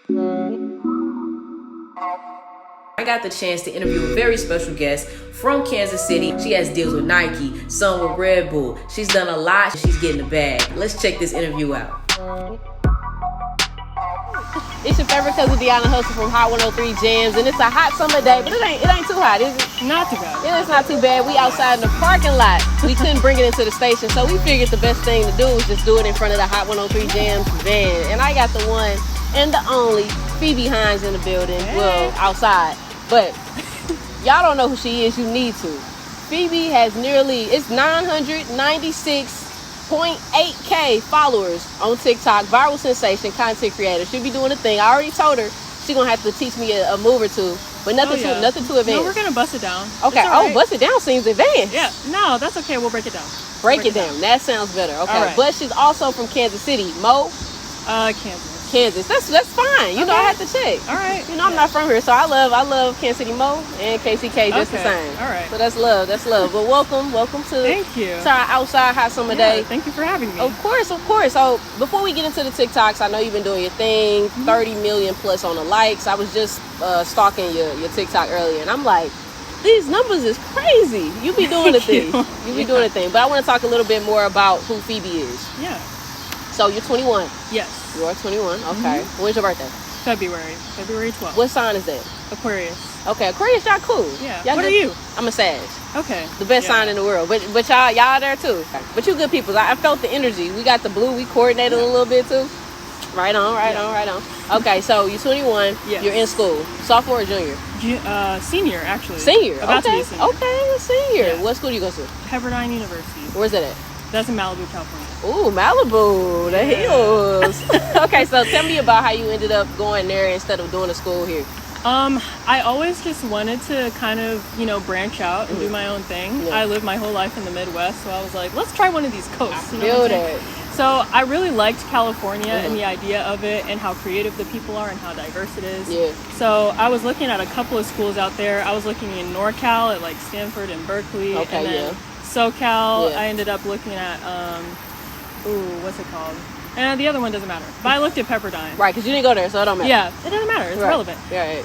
I got the chance to interview a very special guest from Kansas City. She has deals with Nike, some with Red Bull. She's done a lot. She's getting the bag. Let's check this interview out. It's your favorite cousin Deona Hustle from Hot 103 Jamz, and it's a hot summer day, but it ain't too hot, is it? Not too bad. Yeah, it's not too bad. We outside in the parking lot. We couldn't bring it into the station, so we figured the best thing to do is just do it in front of the Hot 103 Jamz van. And I got the one and the only Phoebe Hines in the building. Hey. Well, outside. But y'all don't know who she is, you need to. Phoebe has it's 996.8K followers on TikTok. Viral sensation, content creator. She'll be doing a thing. I already told her she's gonna have to teach me a move or two, but nothing too advanced. No, we're gonna bust it down. Okay. Right. Bust it down seems advanced. Yeah. No, that's okay. We'll break it down. Break it down. That sounds better. Okay. Right. But she's also from Kansas City. Kansas. That's fine. You know, I have to check. All right. You know, I'm not from here, so I love Kansas City Mo and KCK just the same. All right. So that's love. But welcome to Thank you. To our outside hot summer day. Thank you for having me. Of course. So before we get into the TikToks, I know you've been doing your thing. 30 million plus on the likes. I was just stalking your TikTok earlier, and I'm like, these numbers is crazy. You be doing the thing. You be doing the thing. But I want to talk a little bit more about who Phoebe is. Yeah. So you're 21. Yes. You are 21. Okay. When's your birthday? February 12th. What sign is that? Aquarius. Okay, Aquarius, y'all cool. Yeah. Y'all What good? are you? I'm a Sag. Okay. The best sign in the world. But y'all there too. But you good people. I felt the energy. We got the blue. We coordinated a little bit too. Right on. Okay, so you're 21. Yes. You're in school. Sophomore or junior? Senior, actually. Senior. About to be a senior. Okay, senior. Yeah. What school do you go to? Pepperdine University. Where's that at? That's in Malibu, California. Ooh, Malibu, the hills. Okay, so tell me about how you ended up going there instead of doing a school here. I always just wanted to kind of, branch out and do my own thing. Yeah. I lived my whole life in the Midwest, so I was like, let's try one of these coasts. I feel that. So I really liked California and the idea of it and how creative the people are and how diverse it is. Yeah. So I was looking at a couple of schools out there. I was looking in NorCal at like Stanford and Berkeley. Okay, and then yeah. SoCal, Yeah. I ended up looking at, what's it called? And the other one doesn't matter. But I looked at Pepperdine. Right, because you didn't go there, so it don't matter. Yeah, it doesn't matter. It's relevant. Right.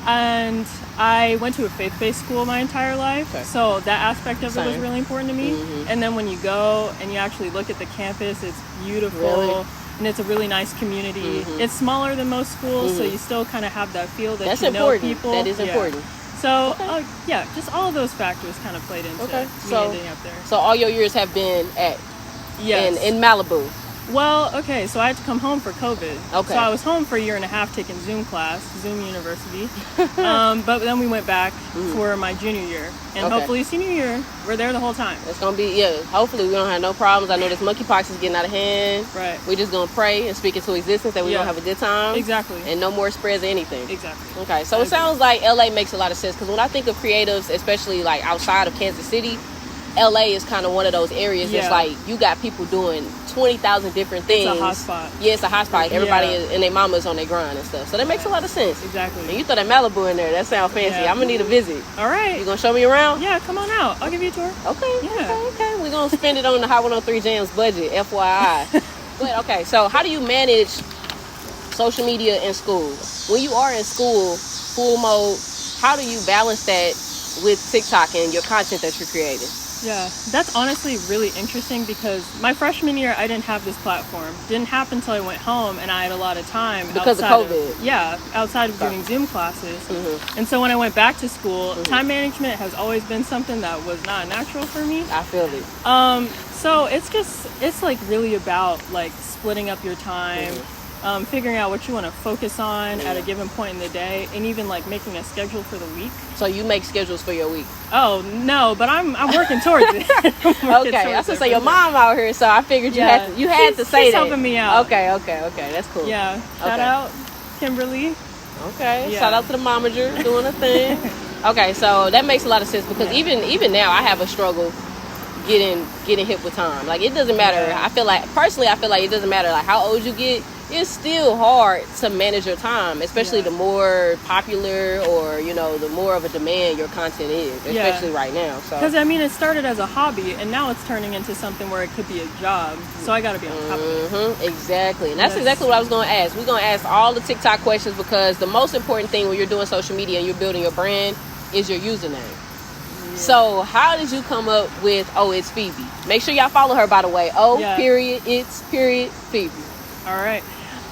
And I went to a faith-based school my entire life, Okay. so that aspect of it was Same. really important to me. And then when you go and you actually look at the campus, it's beautiful. Really? And it's a really nice community. It's smaller than most schools, so you still kind of have that feel that That's you know important. people. That is important. So, just all of those factors kind of played into me ending up there. So all your years have been in Malibu. Well, okay, so I had to come home for COVID. Okay. So I was home for a year and a half taking Zoom University. But then we went back for my junior year. And hopefully senior year, we're there the whole time. It's going to be, hopefully we don't have no problems. I know this monkeypox is getting out of hand. Right. We're just going to pray and speak into existence that we don't have a good time. Exactly. And no more spreads or anything. Exactly. Okay, so it sounds like LA makes a lot of sense because when I think of creatives, especially like outside of Kansas City, LA is kind of one of those areas that's like you got people doing 20,000 different things. It's a hot spot. Yeah, it's a hot spot. Everybody and their mamas on their grind and stuff. So that makes a lot of sense. Exactly. And you throw that Malibu in there. That sounds fancy. Yeah. I'm going to need a visit. All right. You going to show me around? Yeah, come on out. I'll give you a tour. Okay. Yeah. Okay. We're going to spend it on the Hot 103 Jamz budget, FYI. But, okay, so how do you manage social media in school? When you are in school, full mode, how do you balance that with TikTok and your content that you're creating? Yeah, that's honestly really interesting because my freshman year, I didn't have this platform. Didn't happen until I went home and I had a lot of time. Because of COVID. Outside of doing Zoom classes. And so when I went back to school, time management has always been something that was not natural for me. I feel it. So it's like really about like splitting up your time, figuring out what you want to focus on at a given point in the day, and even like making a schedule for the week. So you make schedules for your week? Oh no, but I'm working towards it. Okay, I was gonna say your mom out here, so I figured you had to say she's that. helping me out. Okay, that's cool. Yeah, shout out Kimberly. Okay, shout out to the momager doing a thing. Okay, so that makes a lot of sense because even now I have a struggle getting hip with time. Like it doesn't matter. I feel like it doesn't matter like how old you get. it's still hard to manage your time, especially the more popular or, you know, the more of a demand your content is, especially right now. So because I mean, it started as a hobby and now it's turning into something where it could be a job, so I got to be on top of it. Exactly. And that's exactly what I was going to ask. We're going to ask all the TikTok questions, because the most important thing when you're doing social media and you're building your brand is your username. So how did you come up with it's Phoebe? Make sure y'all follow her, by the way. Phoebe. All right.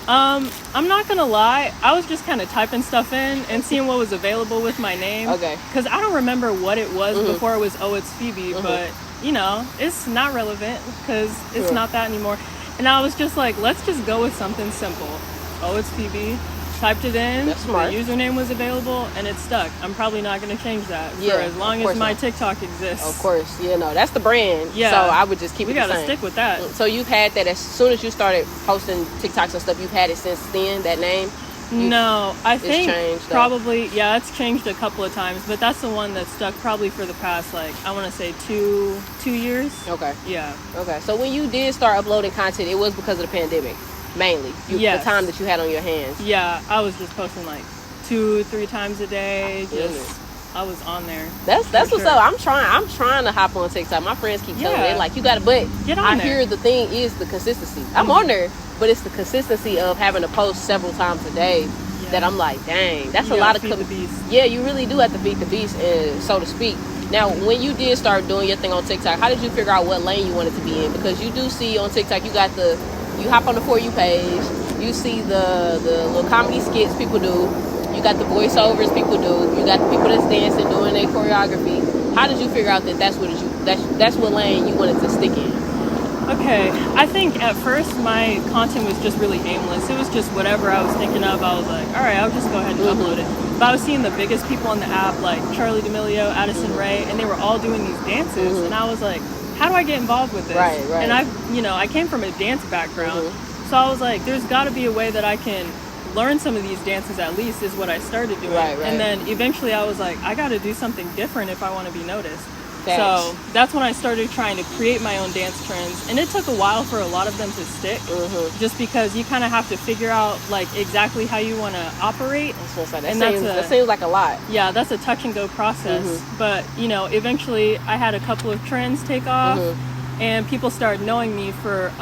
I'm not gonna lie, I was just kind of typing stuff in and seeing what was available with my name. Okay. Because I don't remember what it was before it was it's Phoebe, but you know, it's not relevant because it's not that anymore. And I was just like, let's just go with something simple. It's Phoebe. Typed it in. That's smart. The username was available and it stuck. I'm probably not going to change that for as long as my TikTok exists. Of course. Yeah, no, that's the brand. Yeah. So I would just keep it the same. We got to stick with that. So you've had that as soon as you started posting TikToks and stuff, you've had it since then, that name? No, I think changed, probably, it's changed a couple of times, but that's the one that stuck probably for the past, like, I want to say two years. Okay. Yeah. Okay. So when you did start uploading content, it was because of the pandemic, mainly. The time that you had on your hands. Yeah, I was just posting like 2-3 times a day. I was on there. That's what's up. I'm trying to hop on TikTok. My friends keep telling me, they're like, you gotta, but get on there. I hear the thing is the consistency. I'm on there, but it's the consistency of having to post several times a day that I'm like, dang, that's a lot of feed the beast. Yeah, you really do have to feed the beast, so to speak. Now, when you did start doing your thing on TikTok, how did you figure out what lane you wanted to be in? Because you do see on TikTok, you hop on the For You page, you see the little comedy skits people do, you got the voiceovers people do, you got the people that's dancing, doing their choreography. How did you figure out that that's what lane you wanted to stick in? Okay, I think at first my content was just really aimless. It was just whatever I was thinking of. I was like, all right, I'll just go ahead and upload it. But I was seeing the biggest people on the app, like Charlie D'Amelio, Addison Rae, and they were all doing these dances, and I was like, how do I get involved with this? Right. And I came from a dance background, so I was like, there's got to be a way that I can learn some of these dances, at least, is what I started doing. Right. And then eventually I was like, I got to do something different if I want to be noticed. Thanks. So that's when I started trying to create my own dance trends, and it took a while for a lot of them to stick, just because you kind of have to figure out like exactly how you want to operate. That seems like a lot. Yeah, that's a touch and go process. But eventually I had a couple of trends take off, and people started knowing me for,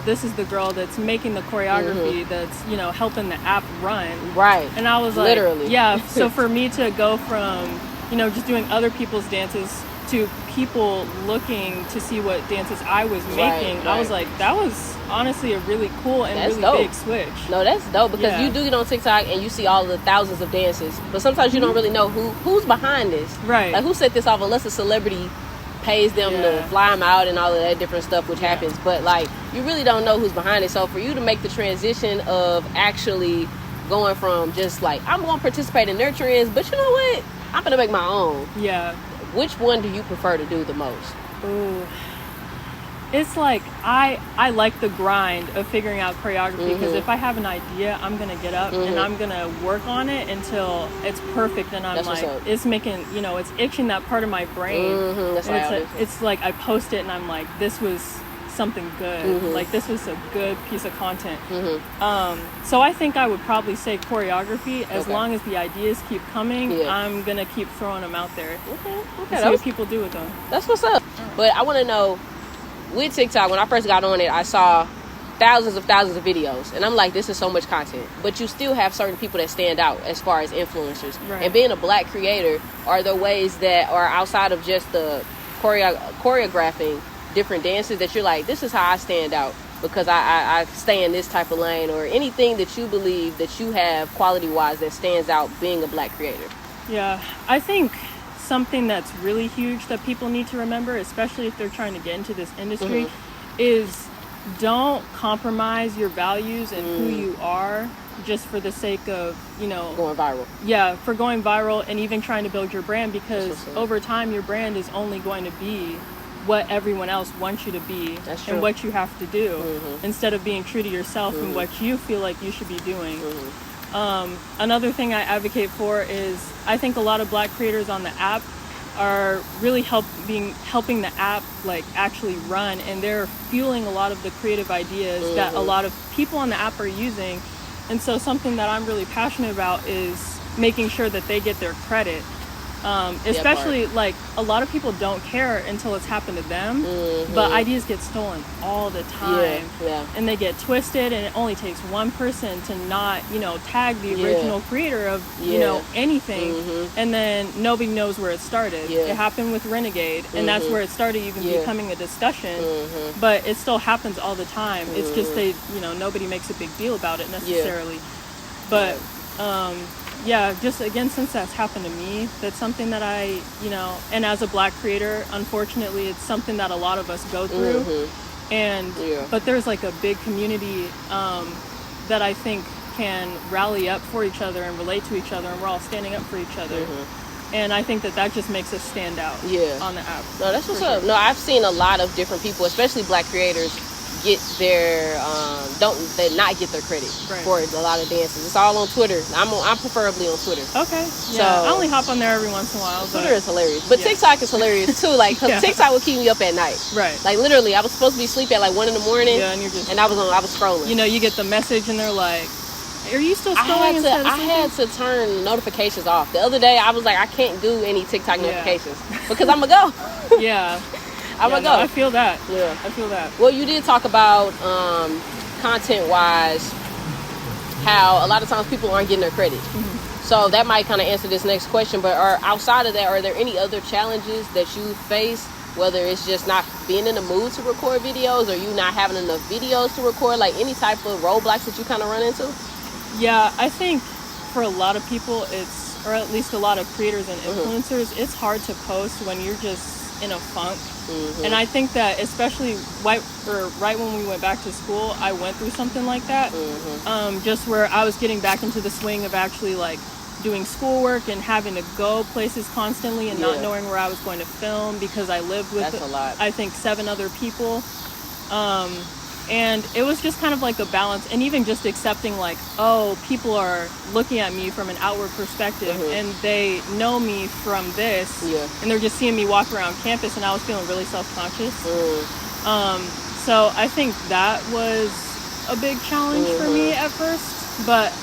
this is the girl that's making the choreography, that's helping the app run. Right. And I was like, literally. Yeah. So for me to go from just doing other people's dances to people looking to see what dances I was making, right. I was like, that was honestly a really cool and that's really dope. big switch. No, that's dope, because you do get on TikTok and you see all the thousands of dances, but sometimes you don't really know who's behind this. Right. Like, who set this off, unless a celebrity pays them to fly them out and all of that different stuff, which happens. But like, you really don't know who's behind it. So for you to make the transition of actually going from just like, I'm going to participate in their trends, but you know what? I'm going to make my own. Yeah. Which one do you prefer to do the most? Ooh. It's like, I like the grind of figuring out choreography, because if I have an idea, I'm going to get up and I'm going to work on it until it's perfect, and I'm like, it's making, it's itching that part of my brain. It's like I post it and I'm like, this was something good. Like, this was a good piece of content. So I think I would probably say choreography. As long as the ideas keep coming, I'm going to keep throwing them out there. And see what people do with them. That's what's up. But I want to know, with TikTok, when I first got on it, I saw thousands of videos, and I'm like, this is so much content. But you still have certain people that stand out as far as influencers. Right. And being a black creator, are there ways that are outside of just the choreographing different dances that you're like, this is how I stand out because I stay in this type of lane, or anything that you believe that you have quality-wise that stands out being a black creator? Yeah, I think something that's really huge that people need to remember, especially if they're trying to get into this industry, is don't compromise your values and who you are just for the sake of, going viral. Yeah, for going viral and even trying to build your brand, because over time your brand is only going to be what everyone else wants you to be and what you have to do, instead of being true to yourself and what you feel like you should be doing. Another thing I advocate for is, I think a lot of black creators on the app are really helping the app like actually run, and they're fueling a lot of the creative ideas that a lot of people on the app are using. And so something that I'm really passionate about is making sure that they get their credit. Especially like a lot of people don't care until it's happened to them, but ideas get stolen all the time, and they get twisted, and it only takes one person to not, tag the original creator of, anything, and then nobody knows where it started. It happened with Renegade, and that's where it started even becoming a discussion, but it still happens all the time. It's just nobody makes a big deal about it necessarily. But just again, since that's happened to me, that's something that I, and as a Black creator, unfortunately, it's something that a lot of us go through. And but there's like a big community that I think can rally up for each other and relate to each other, and we're all standing up for each other. And I think that just makes us stand out on the app. No, that's what's up. No, I've seen a lot of different people, especially Black creators, get their not get their credit for a lot of dances. It's all on Twitter. I'm preferably on Twitter. Okay. So I only hop on there every once in a while. Twitter is hilarious, but TikTok is hilarious too. Like, cause TikTok would keep me up at night. Right. Like literally, I was supposed to be asleep at like 1 a.m. and I was scrolling. You get the message and they're like, "Are you still scrolling?" I had to turn notifications off. The other day, I was like, I can't do any TikTok notifications because I'm gonna go. I'm gonna go. I feel that. Yeah, I feel that. Well, you did talk about content-wise how a lot of times people aren't getting their credit. So that might kind of answer this next question. But outside of that, are there any other challenges that you face? Whether it's just not being in the mood to record videos, or you not having enough videos to record, like any type of roadblocks that you kind of run into? Yeah, I think for a lot of people, or at least a lot of creators and influencers, it's hard to post when you're just in a funk. And I think that especially right when we went back to school, I went through something like that. Just where I was getting back into the swing of actually like doing schoolwork and having to go places constantly and not knowing where I was going to film, because I lived with I think 7 other people. And it was just kind of like a balance, and even just accepting like, oh, people are looking at me from an outward perspective, and they know me from this, and they're just seeing me walk around campus, and I was feeling really self-conscious. So I think that was a big challenge for me at first. But,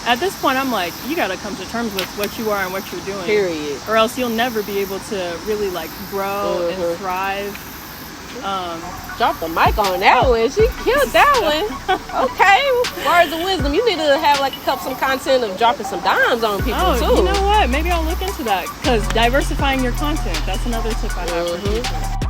at this point, I'm like, you got to come to terms with what you are and what you're doing. Period. Or else you'll never be able to really like grow and thrive. Drop the mic on that one. She killed that one. Okay, words of wisdom. You need to have like some content of dropping some dimes on people too. You know what? Maybe I'll look into that, because diversifying your content, that's another tip I have for people.